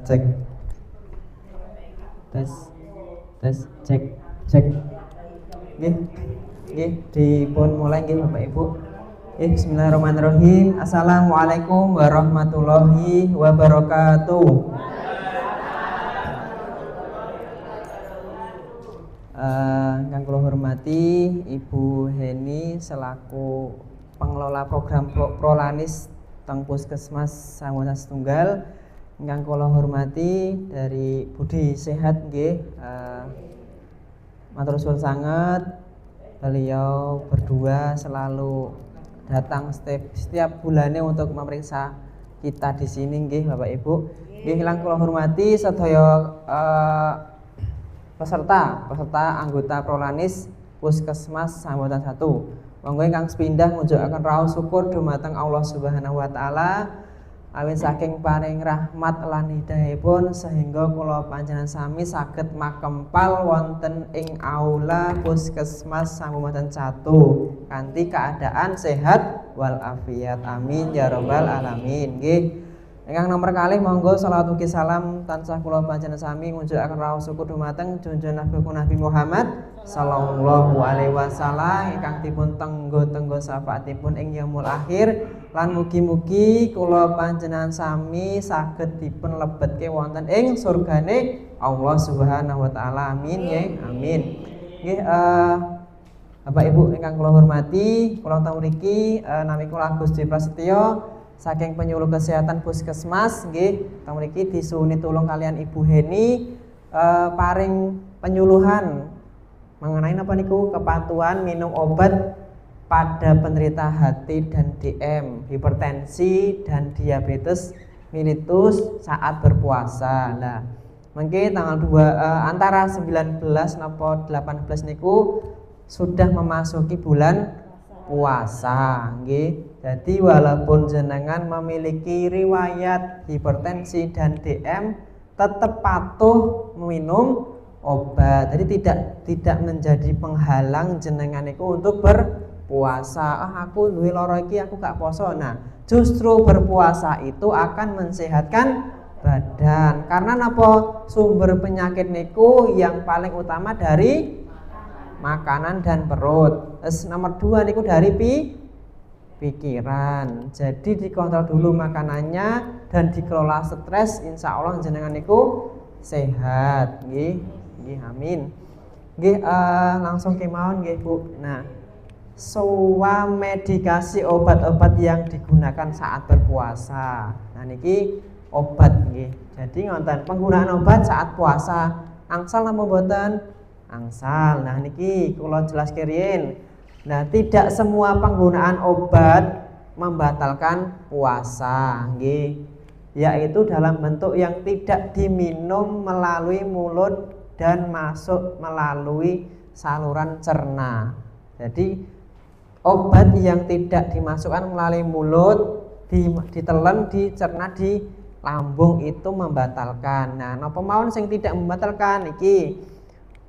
Cek. Tes cek. Nggih, dipun mulai nggih Bapak Ibu. Bismillahirrahmanirrahim. Assalamualaikum warahmatullahi wabarakatuh. Kang kula hormati Ibu Heni selaku pengelola program Prolanis teng Puskesmas Sangosa Setunggal. Kang kula hormati dari Budi Sehat nggih. Matur suwun sanget, beliau berdua selalu datang setiap bulannya untuk memeriksa kita di sini nggih Bapak Ibu. Nggih kang kula hormati sedaya peserta anggota Prolanis Puskesmas Sambotan 1. Monggo ingkang sepindah ngunjukaken raos syukur dumateng Allah Subhanahu wa taala awit saking paring rahmat lan hidayahipun sehingga kula panjenengan sami saged makempal wonten ing aula Puskesmas Sambotan 1 kanthi keadaan sehat wal afiat. Amin ya rabbal alamin. Nggih. Ingkang nomor kalih monggo shalawat ugi salam tansah kula panjenengan sami ngunjukaken raos syukur dumateng junjungan Nabi Muhammad sallallahu alaihi wasallam ingkang dipun tenggo-tenggo syafaatipun ing yaumul akhir lan mugi-mugi kula panjenengan sami saged dipun lebetke wonten ing surgane Allah Subhanahu wa taala. Amin ya. Amin. Nggih, Bapak Ibu ingkang kula hormati, kula teng mriki nami kula Agus Dwi Prasetyo saking penyuluh kesehatan Puskesmas nggih teng mriki disuwuni tulung kalian Ibu Heni paring penyuluhan mengenai apa niku kepatuhan minum obat pada penderita hati dan DM, hipertensi dan diabetes mellitus saat berpuasa. Nah, mungkin tanggal 2 antara 19 napa 18 niku sudah memasuki bulan puasa nggih. Jadi walaupun jenengan memiliki riwayat hipertensi dan DM tetap patuh minum obat. Jadi tidak menjadi penghalang jenengan itu untuk berpuasa. Aku duwe lara iki aku gak poso. Nah, justru berpuasa itu akan mensehatkan badan. Karena napa sumber penyakit niku yang paling utama dari makanan dan perut. Terus nomor 2 niku dari pikiran. Jadi dikontrol dulu makanannya dan dikelola stres, insya Allah jenengan niku sehat nggih. Nggih amin. Nggih langsung kemawon nggih Bu. Nah, soa medikasi obat-obat yang digunakan saat berpuasa. Nah niki obat nggih. Jadi ngonten penggunaan obat saat puasa angsal napa mboten? Angsal. Nah niki kula jelaske riyin. Nah, tidak semua penggunaan obat membatalkan puasa, nggih. Yaitu dalam bentuk yang tidak diminum melalui mulut dan masuk melalui saluran cerna. Jadi, obat yang tidak dimasukkan melalui mulut, ditelan, dicerna di lambung itu membatalkan. Nah, napa mawon sing tidak membatalkan iki?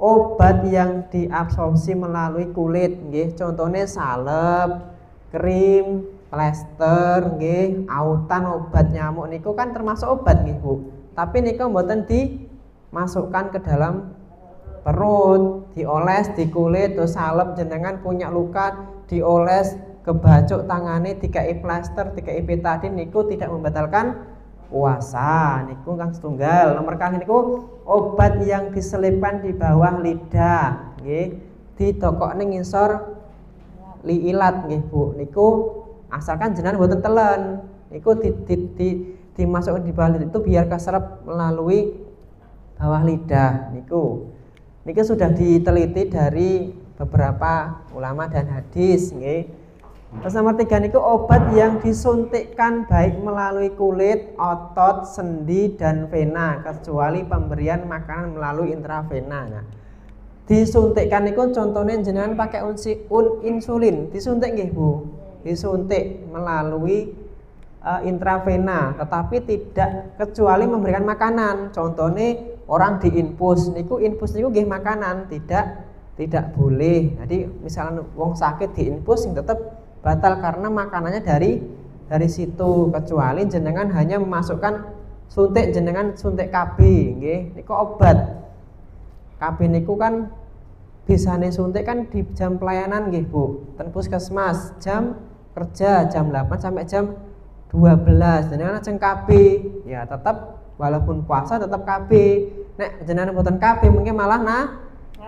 Obat yang diabsorpsi melalui kulit nggih, contohnya salep, krim, plester nggih, autan obat nyamuk niku kan termasuk obat nggih Bu. Tapi niku mboten dimasukkan ke dalam perut, dioles di kulit, terus salep jenengan punya luka dioles ke bacuk tangane dikai plester, dikai betadin niku tidak membatalkan puasa. Niku kang setunggal. Nomor kali niku obat yang diselipkan di bawah lidah nggih, ditokokne ngisor liilat nggih Bu. Niku asalkan jenengan mboten telen. Niku dimasukkan di bawah lidah itu biar keserap melalui bawah lidah niku. Niku sudah diteliti dari beberapa ulama dan hadis nggih. Terus nomor 3 niku obat yang disuntikkan baik melalui kulit, otot, sendi dan vena kecuali pemberian makanan melalui intravena. Nah, disuntikkan niku contohnya jenengan pakai insulin, disuntik nggih Bu. Disuntik melalui intravena, tetapi tidak kecuali memberikan makanan. Contohnya orang diinfus niku nggih makanan, tidak boleh. Jadi misalnya wong sakit diinfus sing tetap batal karena makanannya dari situ, kecuali jenengan hanya memasukkan suntik jenengan suntik KB nggih niku obat. KB niku kan bisane suntik kan di jam pelayanan nggih Bu, ten puskesmas, jam kerja jam 8 sampai jam 12. Jenengan ajeng KB, ya tetap walaupun puasa tetap KB. Nek jenengan mboten KB mungkin malah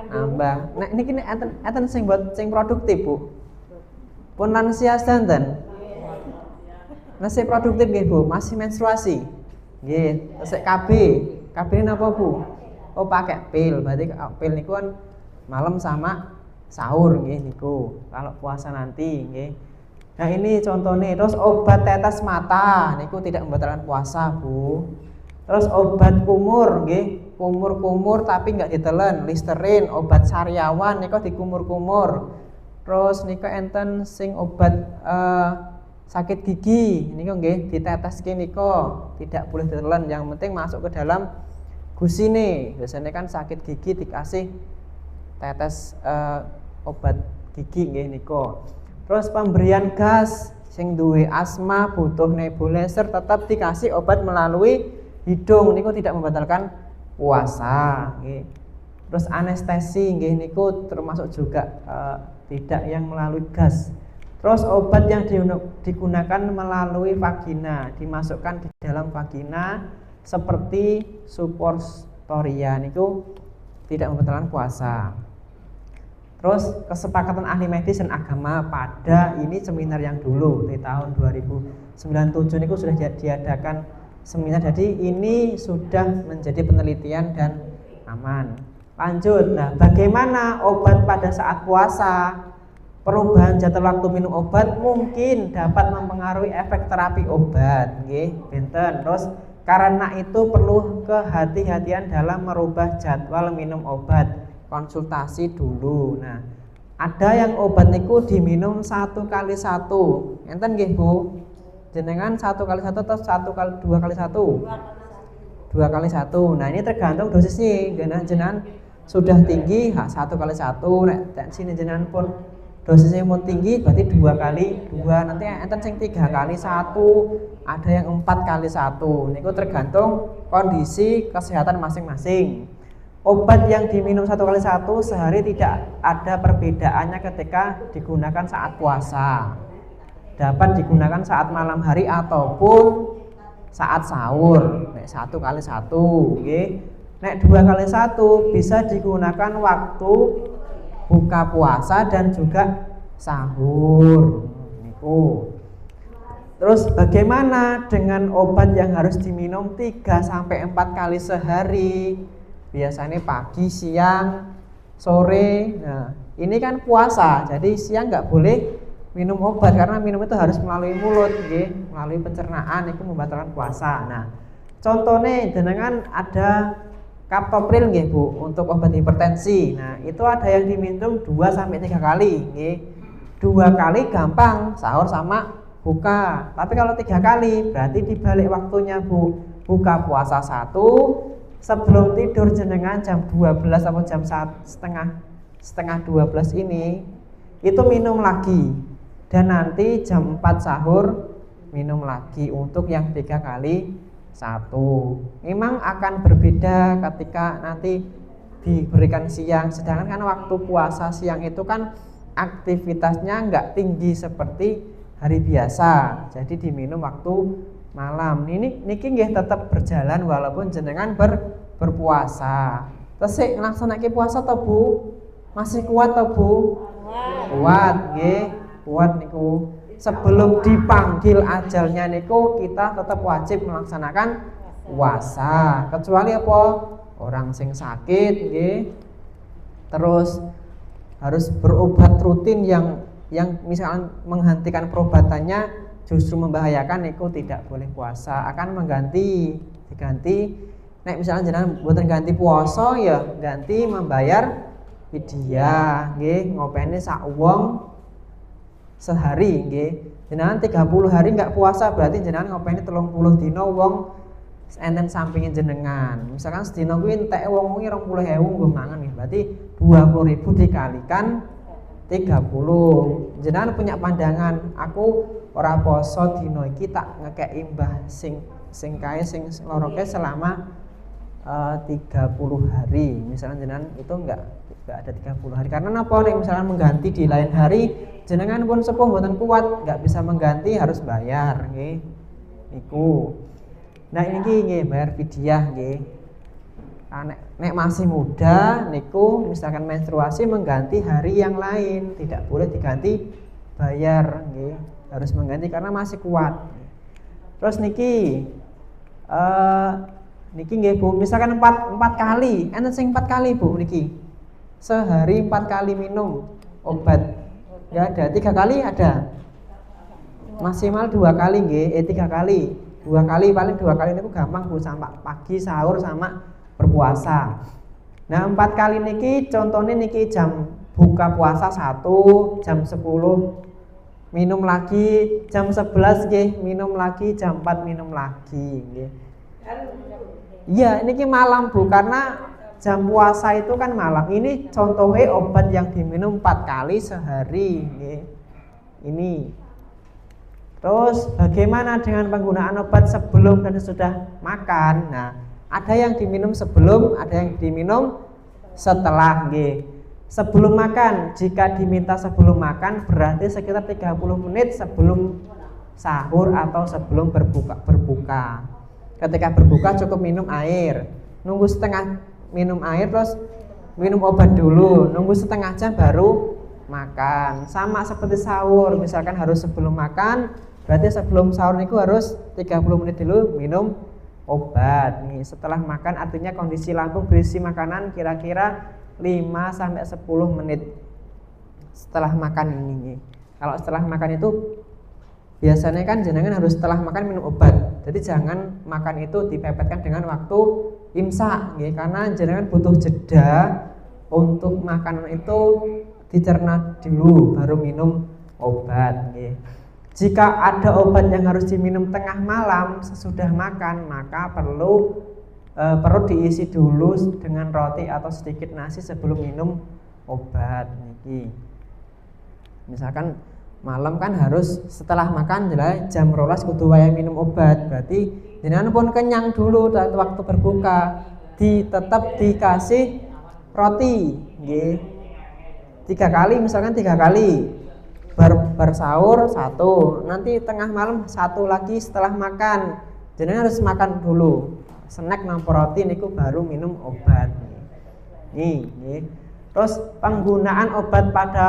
nambah. Nek niki enten sing produktif Bu. Pun lansia sedanten. Masih produktif nggih Bu, masih menstruasi. Nggih, tesik KB. KB ini apa Bu? Oh pakai pil, berarti pil niku kan malam sama sahur nggih niku. Kalau puasa nanti nggih. Nah ini contohnya. Terus obat tetes mata niku tidak membatalkan puasa Bu. Terus obat kumur nggih, kumur tapi nggak ditelen, Listerin, obat sariawan niku dikumur-kumur. Terus niku enten sing obat sakit gigi niku nggih diteteske niku tidak boleh ditelan, yang penting masuk ke dalam gusine. Biasanya kan sakit gigi dikasih tetes obat gigi nggih niku. Terus pemberian gas sing duwe asma butuh nebulizer tetap dikasih obat melalui hidung niku tidak membatalkan puasa nggih. Terus anestesi nggih niku termasuk juga tidak yang melalui gas. Terus obat yang digunakan melalui vagina, dimasukkan di dalam vagina seperti suppositoria niku tidak membatalkan puasa. Terus kesepakatan ahli medis dan agama pada ini seminar yang dulu di tahun 2097 niku sudah diadakan seminar, jadi ini sudah menjadi penelitian dan aman. Lanjut, nah bagaimana obat pada saat puasa? Perubahan jadwal waktu minum obat mungkin dapat mempengaruhi efek terapi obat nggih benten. Terus karena itu perlu kehati-hatian dalam merubah jadwal minum obat, konsultasi dulu. Nah ada yang obat niku diminum 1 kali 1 enten nggih Bu, jenengan 1 kali 1 atau 2 kali 1? 2 kali 1. Nah ini tergantung dosisnya. Jenengan sudah tinggi 1 kali 1, nek sini jenengan pun dosisnya mau tinggi berarti 2 kali 2, nanti enten sing 3 kali 1, ada yang 4 kali 1. Niku tergantung kondisi kesehatan masing-masing. Obat yang diminum 1 kali 1 sehari tidak ada perbedaannya ketika digunakan saat puasa. Dapat digunakan saat malam hari ataupun saat sahur. Nek 1 kali 1 nggih. Nek 2 kali 1 bisa digunakan waktu buka puasa dan juga sahur niku. Terus bagaimana dengan obat yang harus diminum 3 sampai 4 kali sehari? Biasanya pagi, siang, sore. Nah, ini kan puasa. Jadi siang nggak boleh minum obat karena minum itu harus melalui mulut nggih, melalui pencernaan itu membatalkan puasa. Nah, contohnya jenengan ada Captopril nggih Bu untuk obat hipertensi. Nah, itu ada yang diminum 2 sampai 3 kali nggih. 2 kali gampang, sahur sama buka. Tapi kalau 3 kali berarti dibalik waktunya Bu. Buka puasa 1, sebelum tidur jenengan jam 12 atau jam setengah 12 ini itu minum lagi. Dan nanti jam 4 sahur minum lagi untuk yang 3 kali 1. Memang akan berbeda ketika nanti diberikan siang. Sedangkan kan waktu puasa siang itu kan aktivitasnya nggak tinggi seperti hari biasa. Jadi diminum waktu malam. Niki nggih tetap berjalan walaupun jenengan berpuasa. Tesik nglaksanake puasa to Bu? Masih kuat to Bu? Kuat nggih, kuat niku. Sebelum dipanggil ajalnya niku kita tetap wajib melaksanakan puasa. Kecuali apa? Orang sing sakit nggih. Terus harus berobat rutin yang misalnya menghentikan perobatannya justru membahayakan niku tidak boleh puasa. Akan diganti. Nek misalnya jenengan mboten ganti puasa ya ganti membayar fidyah nggih, ngopeni sak wong sehari nggih. Jenengan 30 hari enggak puasa berarti jenengan ngopeni 30 dina wong enten sampingin jenengan. Misalkan sedina kuwi entek wong wingi 20.000 nggo mangan nggih. Berarti 20.000 dikalikan 30. Jenengan punya pandangan, aku ora poso dina iki tak ngekeki mbah sing sing loroke selama 30 hari. Misalnya jenengan itu enggak ada 30 hari. Karena napa nek misalnya mengganti di lain hari, jenengan pun sepuh mboten kuat, enggak bisa mengganti, harus bayar nggih. Niku. Nah ini nggih bayar fidyah nggih. Nek masih muda niku misalkan menstruasi mengganti hari yang lain, tidak boleh diganti bayar nggih. Harus mengganti karena masih kuat. Terus niki nggih Bu, misalkan 4 kali, enten sing 4 kali Bu niki. Sehari 4 kali minum obat. Ya ada 3 kali ada. Maksimal 2 kali nggih, 3 kali. 2 kali paling 2 kali niku gampang Bu, sama pagi sahur sama berpuasa. Nah 4 kali niki contohnya niki jam buka puasa 1, jam 10 minum lagi, jam 11 nggih minum lagi, jam 4 minum lagi nggih. Iya, ini malam Bu, karena jam puasa itu kan malam. Ini contohnya obat yang diminum 4 kali sehari nggih. Ini. Terus bagaimana dengan penggunaan obat sebelum dan sesudah makan? Nah, ada yang diminum sebelum, ada yang diminum setelah nggih. Sebelum makan, jika diminta sebelum makan berarti sekitar 30 menit sebelum sahur atau sebelum berbuka. Ketika berbuka cukup minum air, nunggu setengah minum air terus minum obat dulu, nunggu setengah jam baru makan. Sama seperti sahur, misalkan harus sebelum makan, berarti sebelum sahur niku harus 30 menit dulu minum obat. Nih, setelah makan artinya kondisi lambung berisi makanan kira-kira 5-10 menit setelah makan ini. Kalau setelah makan itu biasanya kan jenengan harus setelah makan minum obat. Jadi jangan makan itu dipepetkan dengan waktu imsak nggih, karena jenengan butuh jeda untuk makanan itu dicerna dulu baru minum obat nggih. Jika ada obat yang harus diminum tengah malam sesudah makan, maka perlu diisi dulu dengan roti atau sedikit nasi sebelum minum obat niki. Misalkan malam kan harus setelah makan jelas jam 12 kudu wayahe minum obat. Berarti jenengan pun kenyang dulu waktu berbuka. Tetap dikasih roti nggih. 3 kali misalkan 3 kali. Bersahur 1, nanti tengah malam 1 lagi setelah makan. Jenengan harus makan dulu. Snack nang roti niku baru minum obat. Nih. Terus penggunaan obat pada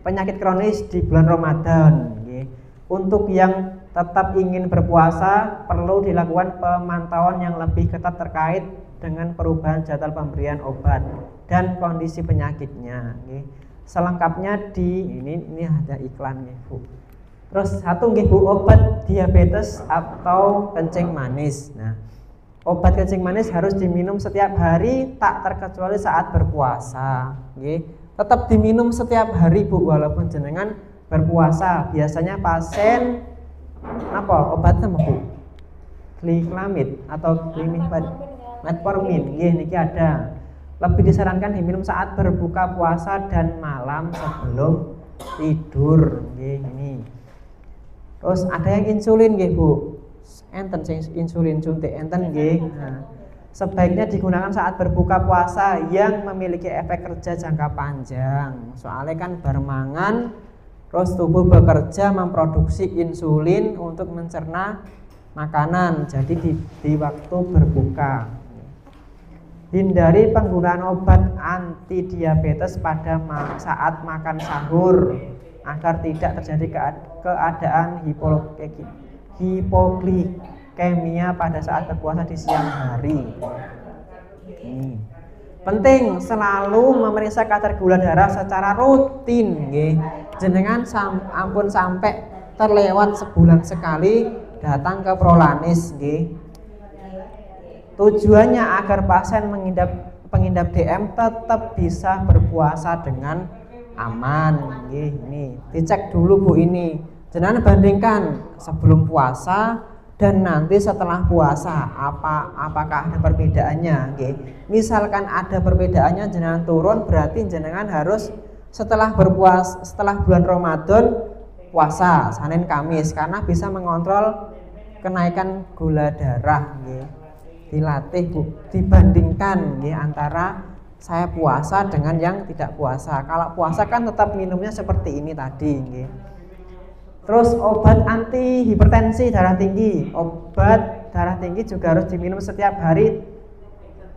penyakit kronis di bulan Ramadan nggih. Untuk yang tetap ingin berpuasa perlu dilakukan pemantauan yang lebih ketat terkait dengan perubahan jadwal pemberian obat dan kondisi penyakitnya nggih. Selengkapnya ini ada iklan nggih Bu. Terus 1 nggih Bu, obat diabetes atau kencing manis. Nah, obat kencing manis harus diminum setiap hari tak terkecuali saat berpuasa nggih. Tetap diminum setiap hari Bu, walaupun jenengan berpuasa. Biasanya pasien obatnya Bu? Gliklamid atau metformin nggih niki ada. Lebih disarankan diminum saat berbuka puasa dan malam sebelum tidur nggih ini. Terus ada yang insulin nggih Bu. Enten sing insulin suntik enten nggih. Nah, sebaiknya digunakan saat berbuka puasa yang memiliki efek kerja jangka panjang. Soalnya kan bermangan terus tubuh bekerja memproduksi insulin untuk mencerna makanan. Jadi di waktu berbuka. Hindari penggunaan obat anti diabetes pada saat makan sahur agar tidak terjadi keadaan hipoglikemia pada saat berpuasa di siang hari. Penting selalu memeriksa kadar gula darah secara rutin nggih. Jenengan ampun sampai terlewat sebulan sekali datang ke Prolanis nggih. Tujuannya agar pasien pengidap DM tetap bisa berpuasa dengan aman nggih. Ini dicek dulu Bu ini. Jenengan bandingkan sebelum puasa dan nanti setelah puasa apakah ada perbedaannya nggih. Misalkan ada perbedaannya jenengan turun, berarti jenengan harus setelah bulan Ramadan puasa Senin Kamis karena bisa mengontrol kenaikan gula darah nggih. Dilatih Bu, dibandingkan nggih antara saya puasa dengan yang tidak puasa. Kalau puasa kan tetap minumnya seperti ini tadi nggih. Terus obat anti hipertensi darah tinggi. Obat darah tinggi juga harus diminum setiap hari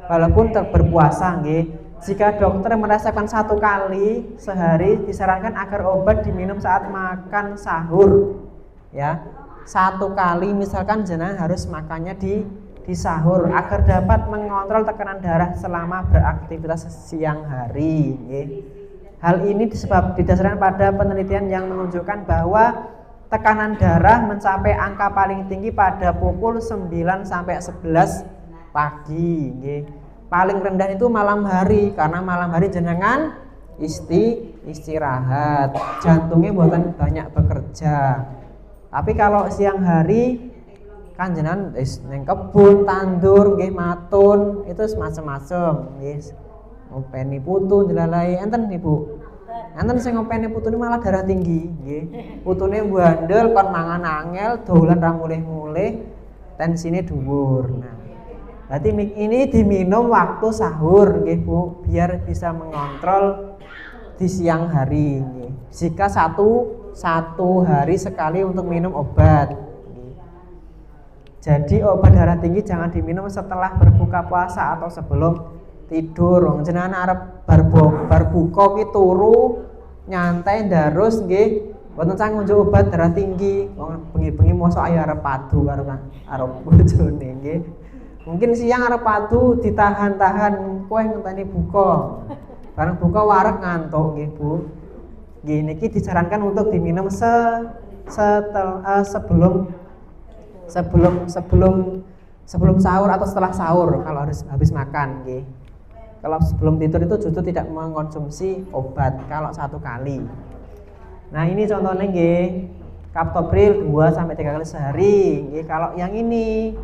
walaupun berpuasa nggih. Jika dokter merasakan 1 kali sehari, disarankan agar obat diminum saat makan sahur. Ya, 1 kali misalkan jenengan harus makannya di sahur agar dapat mengontrol tekanan darah selama beraktivitas siang hari. Nggih. Hal ini didasarkan pada penelitian yang menunjukkan bahwa tekanan darah mencapai angka paling tinggi pada pukul 9 sampai 11 pagi. Nggih. Paling rendah itu malam hari, karena malam hari jenengan istirahat, jantungnya buatan banyak bekerja. Tapi kalau siang hari kan jenengan neng kebun, tandur, nggih matun, itu semacam-macam nggih. Ngopeni putu dilalai enten Ibu. Enten sing ngopeni putune malah darah tinggi nggih. Putune bandel kon mangan angel, dolan ra mulih-mulih, tensine dhuwur. Nah, berarti ini diminum waktu sahur nggih Bu, biar bisa mengontrol di siang hari nggih. Jika satu hari sekali untuk minum obat. Jadi obat darah tinggi jangan diminum setelah berbuka puasa atau sebelum tidur. Wong jenengan arep bar buka ki turu nyantai ndarus nggih, mboten sang ngunjuk obat darah tinggi. Wong bengi-bengi mosok ayo arep padu karo bojone nggih. Mungkin siang arep padu ditahan-tahan kowe ngenteni buka. Bareng buka wareg ngantuk nggih Bu. Nggih niki disarankan untuk diminum sebelum sahur atau setelah sahur kalau harus habis makan nggih. Kalau sebelum tidur itu justru tidak mengkonsumsi obat kalau 1 kali. Nah, ini contohnya nggih. Captopril 2 sampai 3 kali sehari nggih. Kalau yang ini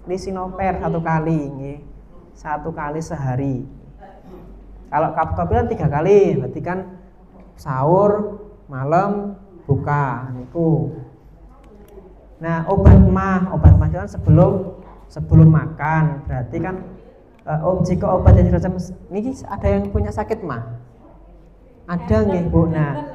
lisinoper 1 kali nggih. 1 kali sehari. Kalau captopril 3 kali, berarti kan sahur, malam, buka niku. Nah, obat mah itu kan sebelum makan. Berarti kan jika obat yang dirasa niki ada yang punya sakit mah. Ada nggih Bu. Nah,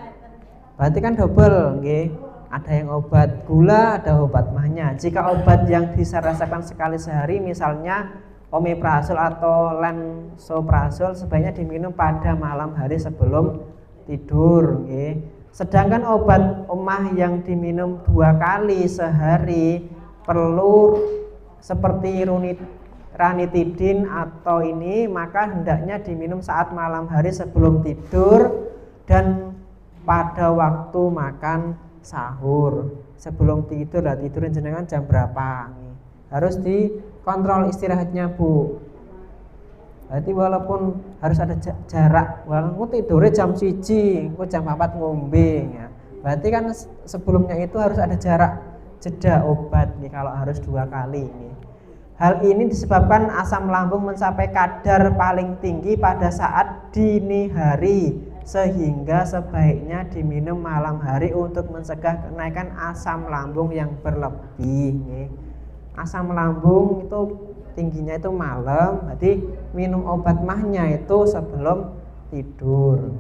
berarti kan double nggih. Ada yang obat gula, ada obat mahnya. Jika obat yang disarasakan sekali sehari misalnya omeprazol atau lansoprazol sebaiknya diminum pada malam hari sebelum tidur nggih. Sedangkan obat omah yang diminum 2 kali sehari perlu seperti ranitidin atau ini maka hendaknya diminum saat malam hari sebelum tidur dan pada waktu makan sahur. Sebelum tidur lah, tidurin jenengan jam berapa? Harus dikontrol istirahatnya Bu. Berarti walaupun harus ada jarak, walaupun tidurnya jam 1, jam 4 ngombe ya. Berarti kan sebelumnya itu harus ada jarak jeda obat nih kalau harus 2 kali nih. Hal ini disebabkan asam lambung mencapai kadar paling tinggi pada saat dini hari, sehingga sebaiknya diminum malam hari untuk mencegah kenaikan asam lambung yang berlebih nih. Asam lambung itu tingginya itu malam, berarti minum obat mahnya itu sebelum tidur.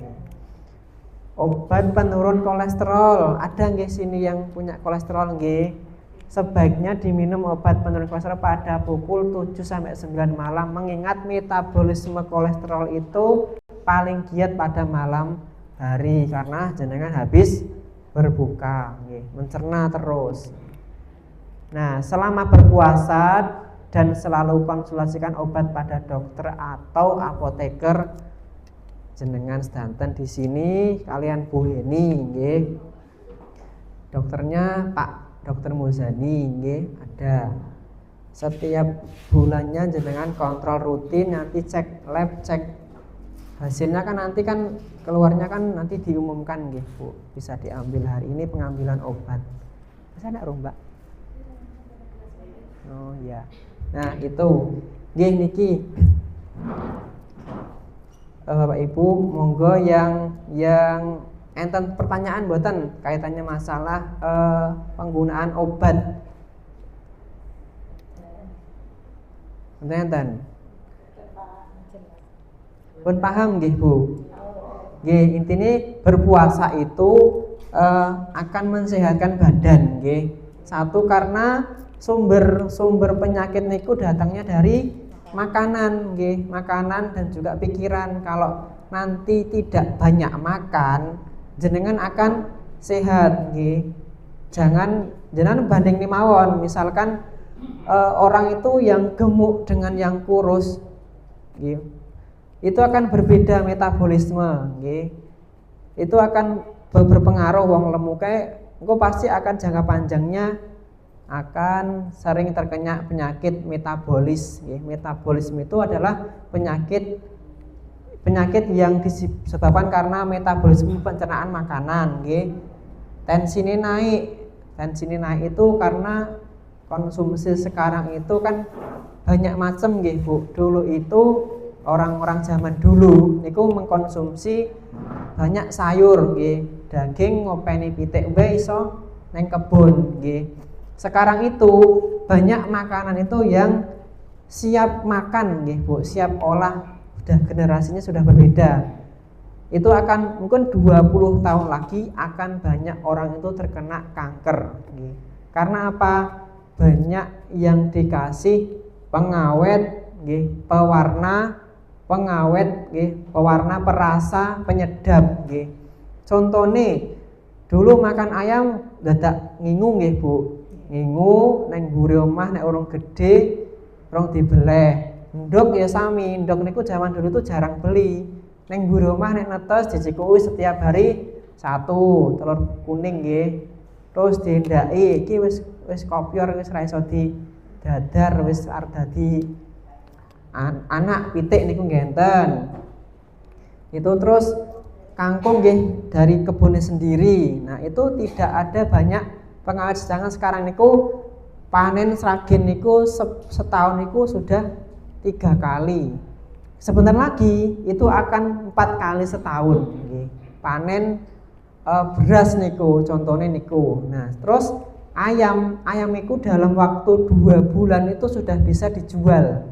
Obat penurun kolesterol, ada nggih sini yang punya kolesterol nggih? Sebaiknya diminum obat penurun kolesterol pada pukul 7 sampai 9 malam, mengingat metabolisme kolesterol itu paling giat pada malam hari karena jenengan habis berbuka nggih, mencerna terus. Nah, selama berpuasa dan selalu konsultasikan obat pada dokter atau apoteker jenengan sedanten di sini kalian Bu Heni nggih. Dokternya Pak Dokter Muzani nggih ada. Setiap bulannya jenengan kontrol rutin, nanti cek lab, cek hasilnya kan nanti kan keluarnya kan nanti diumumkan nggih Bu. Bisa diambil hari ini pengambilan obat. Bisa enggak Mbak? Oh ya. Nah itu nggih niki Bapak Ibu monggo yang enten pertanyaan mboten kaitannya masalah penggunaan obat? Enten. Pun paham nggih Bu? Nggih, intine berpuasa itu akan mensehatkan badan nggih. Satu karena sumber penyakit niku datangnya dari makanan nggih, makanan dan juga pikiran. Kalau nanti tidak banyak makan, jenengan akan sehat nggih. Jangan banding mawon, misalkan orang itu yang gemuk dengan yang kurus nggih. Itu akan berbeda metabolisme nggih. Itu akan berpengaruh wong lemu kae engko pasti akan jangka panjangnya akan sering terkena penyakit metabolis nggih. Metabolisme itu adalah penyakit yang disebabkan karena metabolisme pencernaan makanan nggih. Tensinya naik itu karena konsumsi sekarang itu kan banyak macam nggih Bu. Dulu itu orang-orang zaman dulu niku mengkonsumsi banyak sayur nggih, daging ngopeni pitik wae iso neng kebun nggih. Sekarang itu banyak makanan itu yang siap makan nggih Bu, siap olah, udah generasinya sudah berbeda. Itu akan mungkin 20 tahun lagi akan banyak orang itu terkena kanker nggih. Karena apa? Banyak yang dikasih pengawet nggih, pengawet nggih, pewarna, perasa, penyedap nggih. Contone dulu makan ayam dadak ngingu nggih Bu. Ngingu neng mburi omah nek urung gede, urung dibeleh. Ndok ya sami, ndok niku zaman dulu tuh jarang beli. Neng mburi omah nek netes dijikuwi setiap hari satu telur kuning nggih. Terus diendaki iki wis kopior wis ra iso didadar wis arep dadi anak pitik niku ngenten. Itu terus kangkung nggih dari kebunnya sendiri. Nah, itu tidak ada banyak pengawet, sedangkan sekarang niku panen sragen niku setahun niku sudah 3 kali. Sebentar lagi itu akan 4 kali setahun nggih. Panen beras niku contohnya niku. Nah, terus ayam niku dalam waktu 2 bulan itu sudah bisa dijual.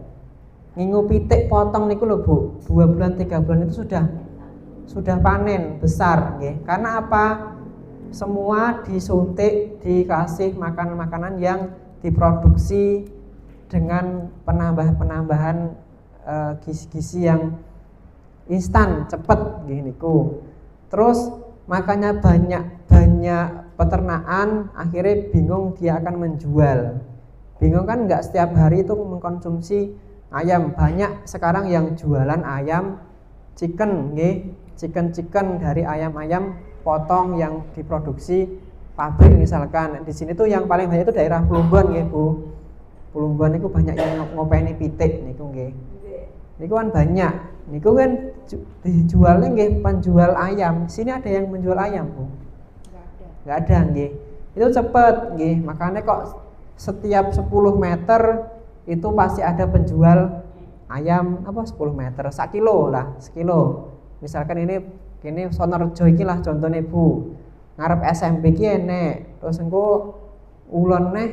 Ngingu pitik potong niku lho Bu, 2 bulan 3 bulan itu sudah panen besar nggih. Karena apa? Semua disuntik, dikasih makanan-makanan yang diproduksi dengan penambahan gizi-gizi yang instan, cepet nggih niku. Terus makanya banyak peternakan akhirnya bingung dia akan menjual. Bingung kan, nggak setiap hari itu mengkonsumsi ayam. Banyak sekarang yang jualan ayam chicken nggih, chicken dari ayam-ayam potong yang diproduksi pabrik misalkan. Di sini tuh yang paling banyak itu daerah Plumbon nggih Bu. Plumbon itu banyak yang ngopeni pitik niku nggih. Niku kan banyak. Niku kan dijualnya nggih penjual ayam. Sini ada yang menjual ayam Bu? Nggak ada nggih. Itu cepet nggih. Makanya kok setiap 10 meter itu pasti ada penjual ayam 10 meter, 1 kilo lah, 1 kilo. Misalkan ini Sonorejo iki lah contohnya Bu. Ngarep SMP ki enek, terus engko ulon neh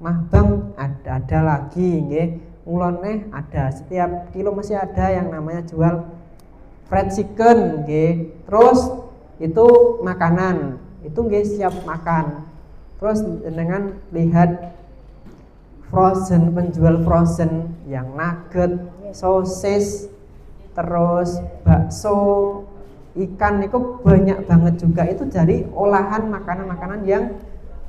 Mahbang ada lagi nggih. Ulon neh ada, setiap kilo masih ada yang namanya jual fried chicken nggih. Terus itu makanan, itu nggih siap makan. Terus dengan lihat penjual frozen yang nugget, sosis, terus bakso, ikan itu banyak banget juga. Itu dari olahan makanan-makanan yang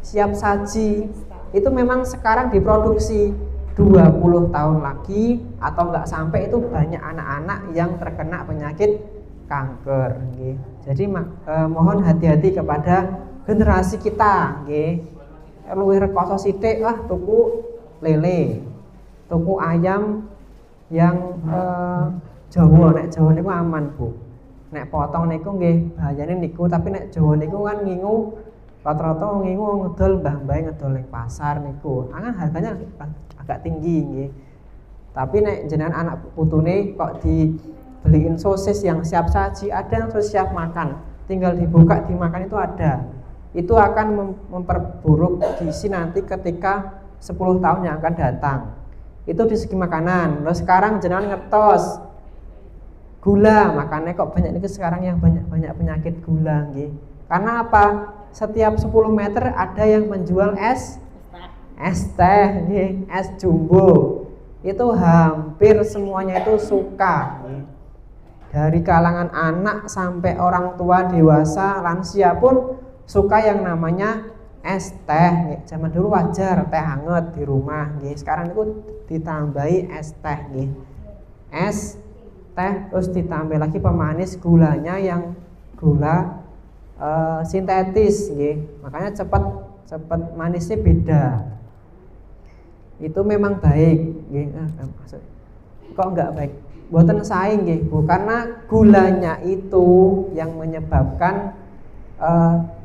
siap saji. Itu memang sekarang diproduksi. 20 tahun lagi atau enggak sampai itu banyak anak-anak yang terkena penyakit kanker nggih. Jadi mohon hati-hati kepada generasi kita nggih. Luwih rekoso sithik tuku lele, tuku ayam yang Jawa. Nek Jawa niku aman Bu. Nek potong niku nggih bahayane niku, tapi nek Jawa niku kan ngingu rata-rata ngingu ngedol mbah-mbah ngedol ning pasar niku. Kan harganya agak tinggi nggih. Tapi nek jenengan anak putune kok dibeliin sosis yang siap saji, ada yang sosis siap makan. tinggal dibuka dimakan itu ada. Itu akan memperburuk gizi nanti ketika 10 tahun yang akan datang. Itu di segi makanan. Terus sekarang jenengan ngetos gula, makanya kok banyak itu sekarang yang banyak penyakit gula nggih. Karena apa? Setiap 10 meter ada yang menjual es teh nggih, es jumbo. Itu hampir semuanya itu suka nggih. Dari kalangan anak sampai orang tua, dewasa, lansia pun suka yang namanya es teh nggih. Zaman dulu wajar teh hangat di rumah nggih. Sekarang itu ditambahi es teh nggih. Es teh terus ditambah lagi pemanis gulanya yang gula sintetis nggih. Makanya cepat manisnya beda. Itu memang baik nggih. Kok enggak baik? Mboten sae nggih, Bu. Karena gulanya itu yang menyebabkan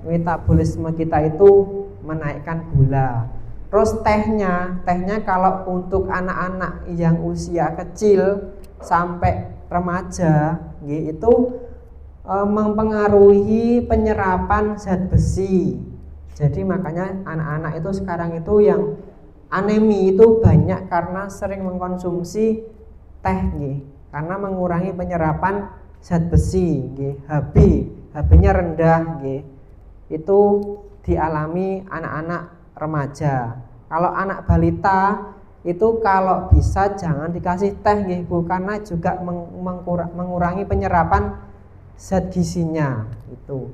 metabolisme kita itu menaikkan gula. Terus tehnya kalau untuk anak-anak yang usia kecil sampai remaja nggih, itu mempengaruhi penyerapan zat besi. Jadi makanya anak-anak itu sekarang itu yang anemi itu banyak karena sering mengkonsumsi teh nggih. Karena mengurangi penyerapan zat besi nggih. HB-nya rendah nggih. Itu dialami anak-anak remaja. Kalau anak balita itu kalau bisa jangan dikasih teh nggih, Bu, karena juga mengurangi penyerapan zat gizinya itu.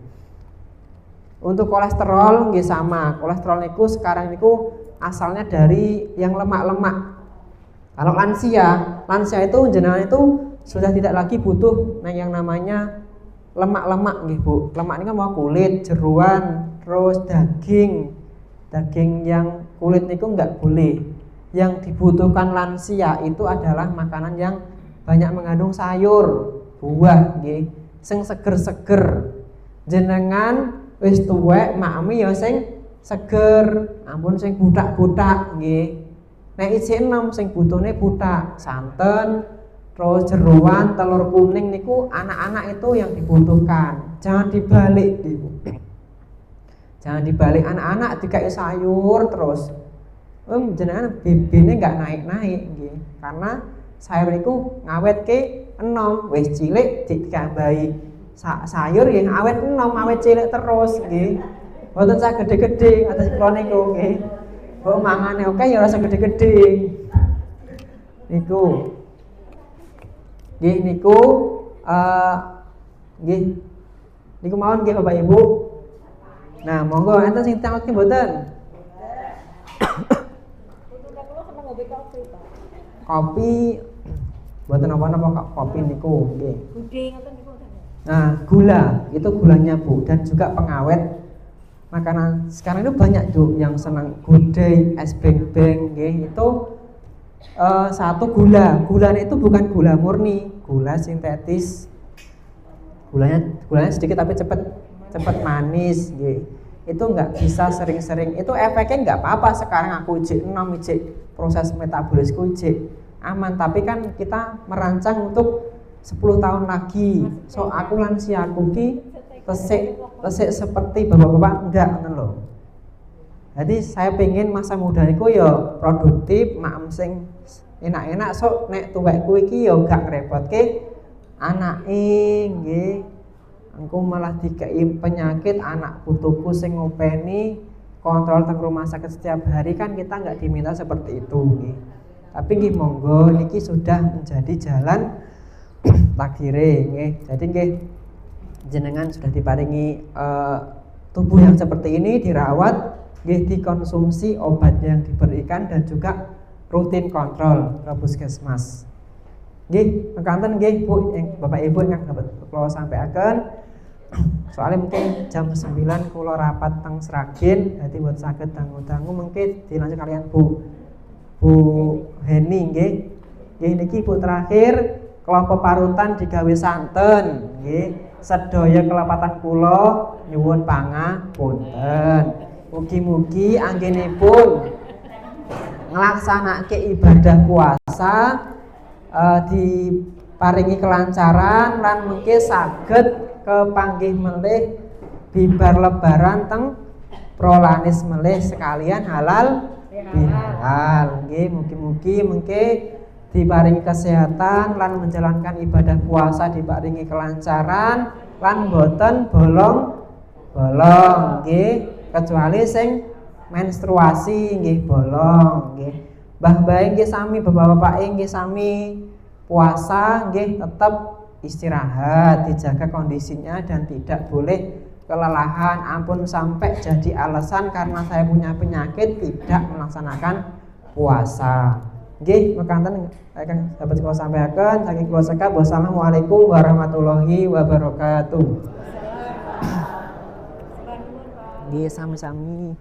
Untuk kolesterol nggih sama. Kolesterol niku sekarang niku asalnya dari yang lemak-lemak. Kalau lansia itu jenengan itu sudah tidak lagi butuh yang namanya lemak-lemak nggih, Bu. Lemak ini kan mau kulit, jeroan, terus daging yang kulit niku enggak boleh. Yang dibutuhkan lansia itu adalah makanan yang banyak mengandung sayur, buah nggih. Sing seger-seger. Jenengan wis tuwek makmi ya sing seger, ampun sing butak-butak nggih. Nek isih enom sing butuhne butak, santen, terus jeroan, telur kuning niku anak-anak itu yang dibutuhkan. Jangan dibalik gitu. Jangan dibalik, anak-anak dikai sayur terus. Jenengan bibine enggak naik-naik nggih. Karena sayur niku ngawetke enom, wis cilik ditambahi sayur yang awet enom, awet cilik terus nggih. Mboten sak gede-gede atus kula niku nggih. Kok mangane oke ya rasa gede-gede. Niku. Nggih niku nggih. Niku mawon nggih Bapak Ibu. Nah, monggo enten sing tanglet mboten? Kopi mboten napa-napa kopi niku nggih. Nah, gula itu gulanya, Bu, dan juga pengawet makanan. Sekarang itu banyak tuh yang senang gudeg, es beng-beng nggih. Itu satu gulanya itu bukan gula murni, gula sintetis. Gulanya sedikit tapi cepat manis nggih. Itu nggak bisa sering-sering. Itu efeknya nggak apa-apa. Sekarang aku ijek enom, ijek proses metabolisku ijek aman, tapi kan kita merancang untuk 10 tahun lagi. So aku lansia aku ki resik seperti bapak-bapak enggak ngono lho. Jadi saya pengen masa muda niku ya produktif, maem sing enak-enak, sok nek tuwekku iki ya gak ngrepotke anake nggih. Engko malah dikei penyakit anak putuku sing ngopeni kontrol teng rumah sakit setiap hari, kan kita nggak diminta seperti itu nggih. Tapi nggih monggo niki sudah menjadi jalan takdire nggih. Jadi nggih jenengan sudah diparingi tubuh yang seperti ini, dirawat nggih, dikonsumsi obat yang diberikan dan juga rutin kontrol ke puskesmas. Nggih, mekaten nggih Bu, Bapak Ibu ingkang dapat kula sampaikan. Soalnya mungkin jam 9 kula rapat teng Sragen, dadi buat saged dangu-dangu mungkin dilanjut kalian Bu Heni nggih. Nggih niki Bu terakhir kelompok parutan digawe santen nggih. Sedaya kelepatan kula nyuwun pangapunten. Mugi-mugi anggenipun nglaksanake ibadah puasa diparingi kelancaran lan mungkin saged kepanggih melih bibar lebaran teng prolanis melih sekalian halal bihalal. Nggih, mugi-mugi mengke diparingi kesehatan lan menjalankan ibadah puasa diparingi kelancaran lan boten bolong nggih, kecuali sing menstruasi nggih bolong nggih. Mbah-mbah nggih sami, bapak-bapak nggih sami puasa nggih tetap istirahat, dijaga kondisinya dan tidak boleh kelelahan. Ampun sampai jadi alasan karena saya punya penyakit tidak melaksanakan puasa. Nggih, mekaten akan dapat kula sampaikan saking kula sekap. Wassalamualaikum warahmatullahi wabarakatuh. Nggih, sami-sami.